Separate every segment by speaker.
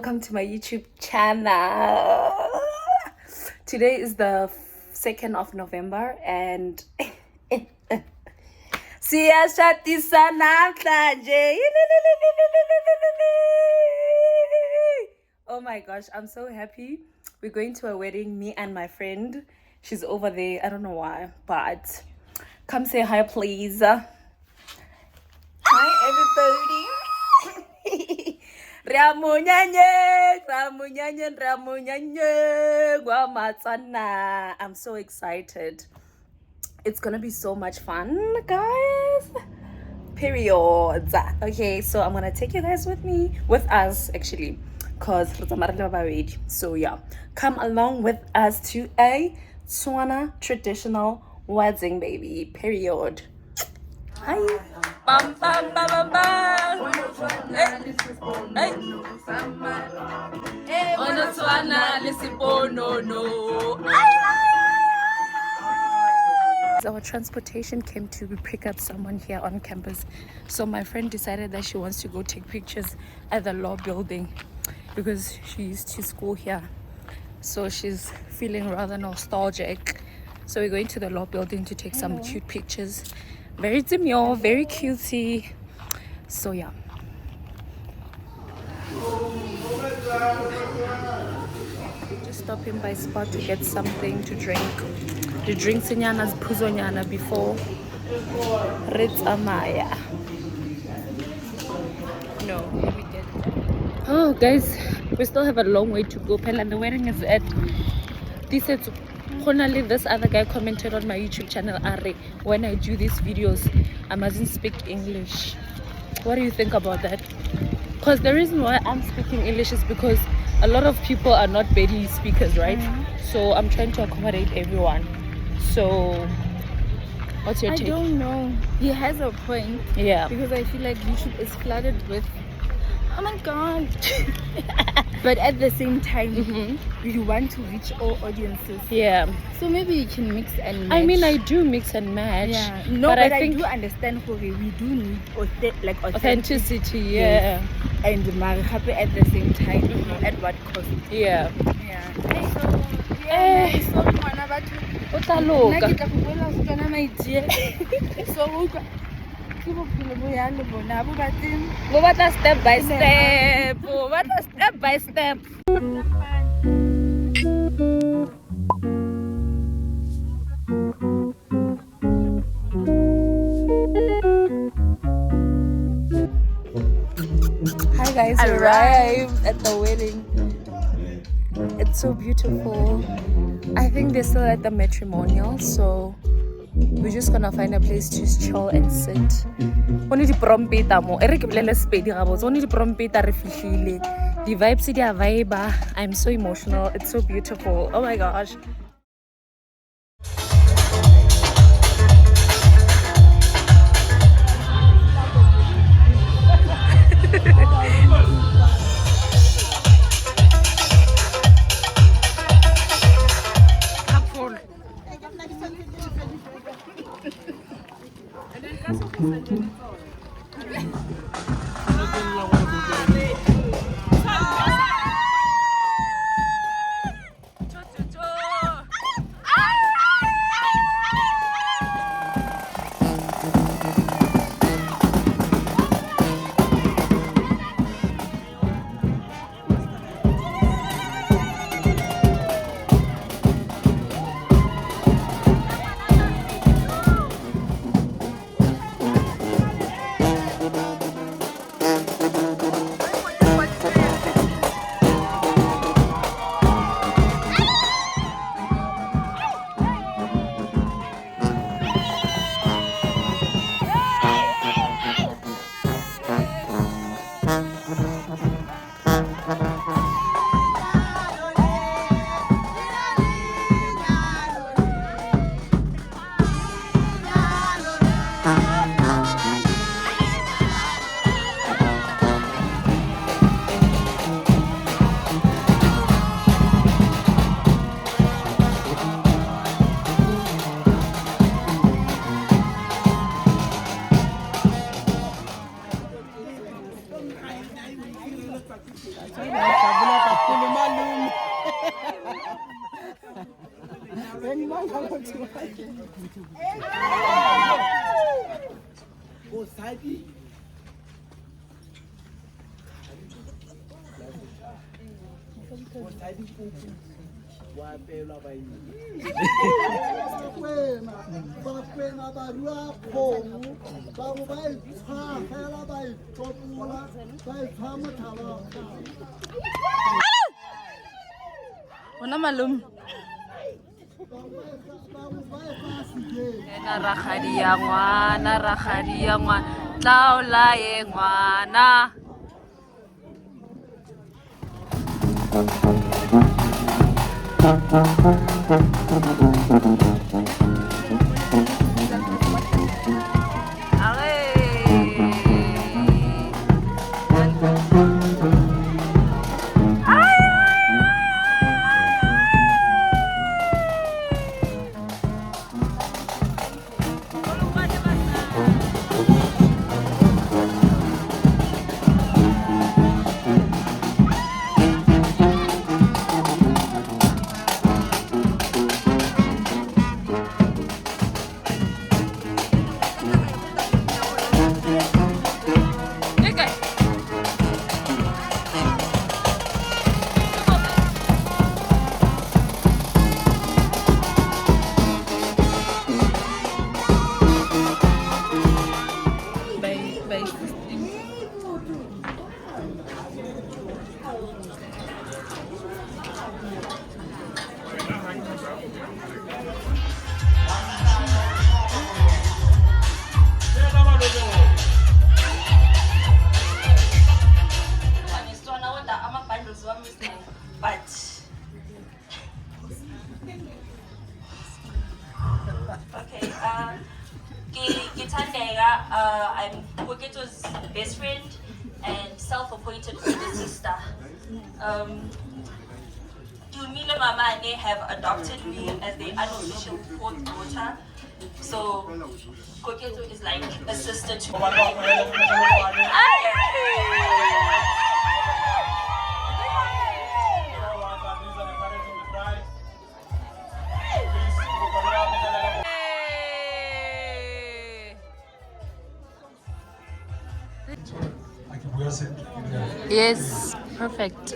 Speaker 1: welcome to my YouTube channel. Today is the 2nd of November and siyashadisa namhlanje. Oh my gosh, I'm so happy. We're going to a wedding, me and my friend. She's over there. I don't know why, but come say hi, please. Hi, everybody. Monyanya, Batswana. I'm so excited. It's gonna be so much fun, guys. Period. Okay, so I'm gonna take you guys with us actually, cause so yeah, come along with us to a Batswana traditional wedding, baby. Period. Hi. Bam bam bam bam bam. Hey. Our transportation came to pick up someone here on campus, so my friend decided that she wants to go take pictures at the law building because she used to school here, so she's feeling rather nostalgic. So we're going to the law building to take some cute pictures. Very demure, very cutesy. So yeah. Just stopping by Spot to get something to drink. The drinks in Yana's Puzonyana before Ritz Amaya. No, let me get it. Oh guys, we still have a long way to go. And the wedding is at this. This other guy commented on my YouTube channel, Are, when I do these videos, I mustn't speak English. What do you think about that? Because the reason why I'm speaking English is because a lot of people are not Bengali speakers, right? So I'm trying to accommodate everyone. So what's your take?
Speaker 2: I don't know. He has a point.
Speaker 1: Yeah.
Speaker 2: Because I feel like YouTube is flooded with, oh my god. But at the same time, you want to reach all audiences.
Speaker 1: Yeah.
Speaker 2: So maybe you can mix and match.
Speaker 1: I mean, I do mix and match.
Speaker 2: Yeah. No, but I think do understand we do need
Speaker 1: authenticity. Yeah.
Speaker 2: And happy at the same time. At what cost?
Speaker 1: Yeah.
Speaker 2: Yeah. So
Speaker 1: step by step. Step by step. Hi guys, we arrived at the wedding. It's so beautiful. I think they're still at the matrimonial, so we're just gonna find a place to chill and sit. Only the prompita mo. Eric blele spedi gabotse. Only the prompita re fihlile. The vibes di a vibe. I'm so emotional. It's so beautiful. Oh my gosh.
Speaker 2: Ona malum.
Speaker 1: Rakgadi ya ngwana, tlaola ye ngwana. I'm Koketo's best friend and self-appointed older sister. Dumile Mama and they have adopted me as their unofficial fourth daughter. So Koketo is like a sister to me. Yes, perfect.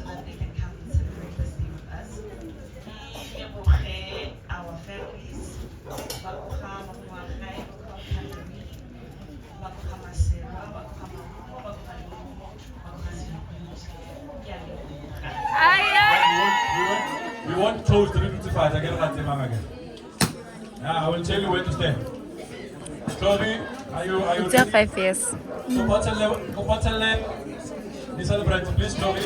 Speaker 3: So that they can come and celebrate this day with us. I will tell you where to stand. Chloe, are you
Speaker 1: It's your 5 years.
Speaker 3: Please, Chloe.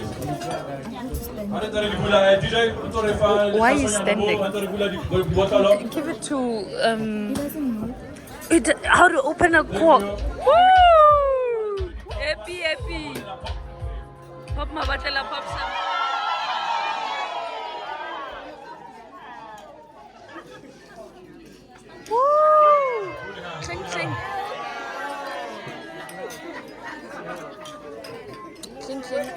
Speaker 1: Why are you standing? Give it to
Speaker 2: He doesn't know.
Speaker 1: how to open a cork. Woo! Happy. Pop my batela pop some. Woo! Ching ching. Ching ching.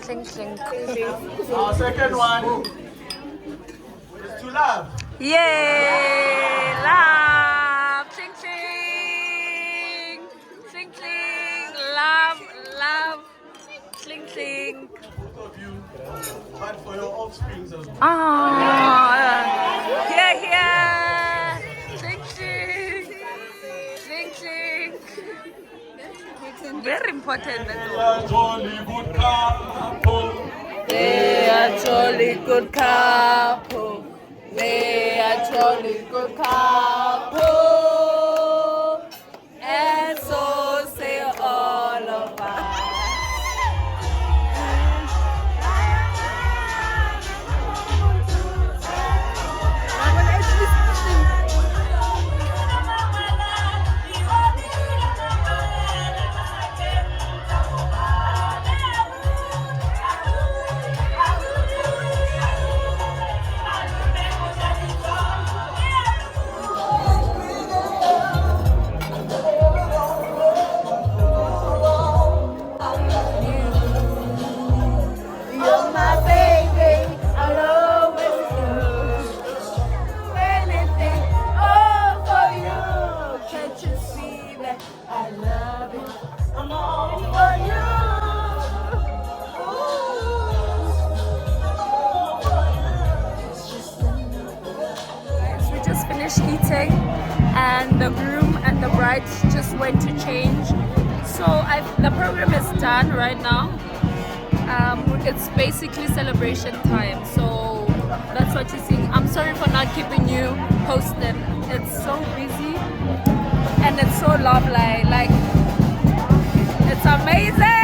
Speaker 1: Ching ching.
Speaker 3: Our second one is to love.
Speaker 1: Yay! Love! Ching ching! Ching ching! Love! Ching ching!
Speaker 3: Both of you, but for your offsprings as well.
Speaker 1: Ah! Yeah! Ching ching! Ching ching! Very important.
Speaker 3: We are jolly good couple.
Speaker 1: They are jolly good couple. They are jolly good couple. And so say all of us. You're my baby, I'll always do anything, all for you. Can't you see that I love you? I'm all for you. Guys, we just finished eating, and the groom and the bride just went to change. So the program is done right now. It's basically celebration time, so that's what you're seeing. I'm sorry for not keeping you posted. It's so busy and it's so lovely. Like, it's amazing.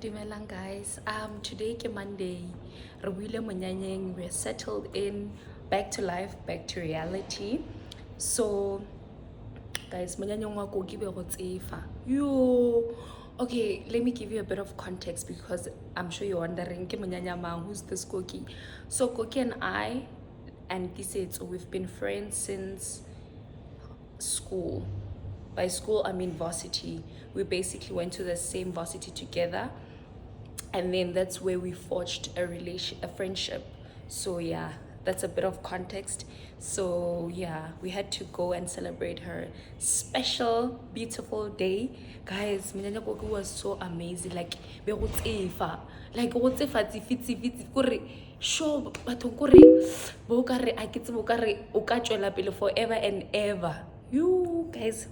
Speaker 1: Dumelang guys. Today ke Monday. Re buile Monyanyeng. We're settled in, back to life, back to reality. So guys, Monyanyeng wa ko ke be go tsefa. Yo. Okay, let me give you a bit of context because I'm sure you're wondering ke Monyanya mang, who's this Koki? So Koki and I and Tisetso, we've been friends since school. By school I mean varsity. We basically went to the same varsity together, and then that's where we forged a friendship. So yeah, that's a bit of context. So yeah, we had to go and celebrate her special, beautiful day. Guys, Monyanya Koki was so amazing. Like be go tsefa, like go tsefa tsi kore sure batho kore bo kare a ke tsebo kare o ka tswela pele forever and ever. You guys,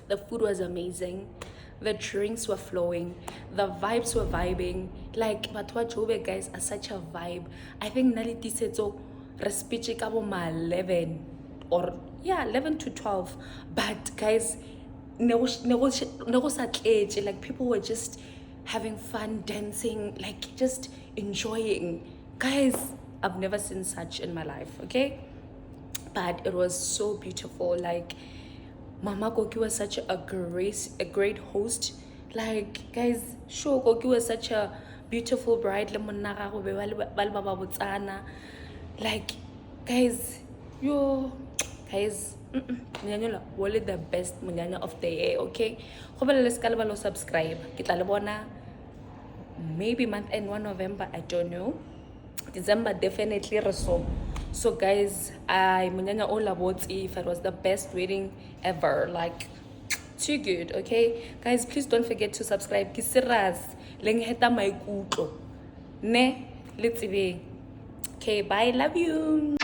Speaker 1: the food was amazing, the drinks were flowing, the vibes were vibing. Like Batwa Jobe guys are such a vibe. I think Nali Tisetso respect kabo ma 11 or yeah 11 to 12, but guys like people were just having fun, dancing, like just enjoying. Guys, I've never seen such in my life. Okay, but it was so beautiful. Like Mama Koki was such a great host. Like guys, sure, Koki was such a beautiful bride. Like guys, Monyanya wole the best Monyanya of the year. Okay, go subscribe. Kita le bona maybe month end 1 November, I don't know. December definitely so guys, I Monyanya all about if it was the best wedding ever, like too good. Okay guys, please don't forget to subscribe. Ke serious leng heta maikutlo ne le tsebeng. Okay, bye, love you.